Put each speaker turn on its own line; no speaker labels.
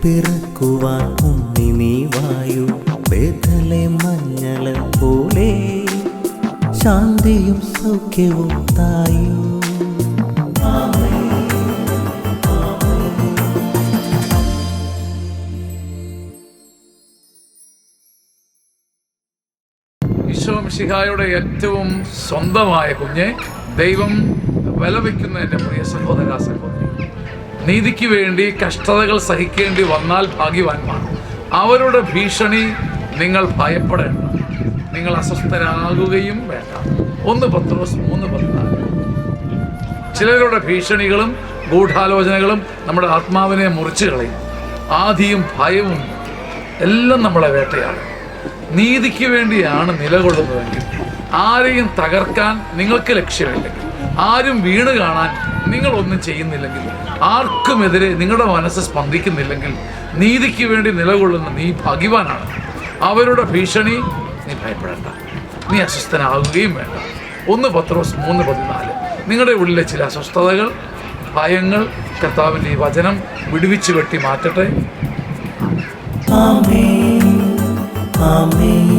പിറക്കുവാൻ ഉണ്ണി നീ വായു. ബേഥലേം മഞ്ഞള പോലെ ശാന്തിയും സൗഖ്യവും തായു.
ഈശോമിശിഹായുടെ ഏറ്റവും സ്വന്തമായ കുഞ്ഞെ ദൈവം വിലവയ്ക്കുന്ന എൻ്റെ പ്രിയ സഹോദര സഹോദരി, നീതിക്ക് വേണ്ടി കഷ്ടതകൾ സഹിക്കേണ്ടി വന്നാൽ ഭാഗ്യവാന്മാർ. അവരുടെ ഭീഷണി നിങ്ങൾ ഭയപ്പെടേണ്ട, നിങ്ങൾ അസ്വസ്ഥരാകുകയും വേണ്ട. 1 പത്രോസ് 3:14. ചിലരുടെ ഭീഷണികളും ഗൂഢാലോചനകളും നമ്മുടെ ആത്മാവിനെ മുറിച്ചു കളയും. ആധിയും ഭയവും എല്ലാം നമ്മളെ വേട്ടയാണ്. നീതിക്ക് വേണ്ടിയാണ് നിലകൊള്ളുന്നതെങ്കിൽ, ആരെയും തകർക്കാൻ നിങ്ങൾക്ക് ലക്ഷ്യമില്ലെങ്കിൽ, ആരും വീണ് കാണാൻ നിങ്ങളൊന്നും ചെയ്യുന്നില്ലെങ്കിൽ, ആർക്കുമെതിരെ നിങ്ങളുടെ മനസ്സ് സ്പന്ദിക്കുന്നില്ലെങ്കിൽ, നീതിക്ക് വേണ്ടി നിലകൊള്ളുന്ന നീ ഭാഗ്യവാനാണ്. അവരുടെ ഭീഷണി നീ ഭയപ്പെടേണ്ട, നീ അസ്വസ്ഥനാകുകയും വേണ്ട. 1 പത്രോസ് 3:14. നിങ്ങളുടെ ഉള്ളിലെ ചില അസ്വസ്ഥതകൾ, ഭയങ്ങൾ കർത്താവിൻ്റെ ഈ വചനം വിടുവിച്ച് വെട്ടി മാറ്റട്ടെ.
ആമേൻ, ആമേൻ.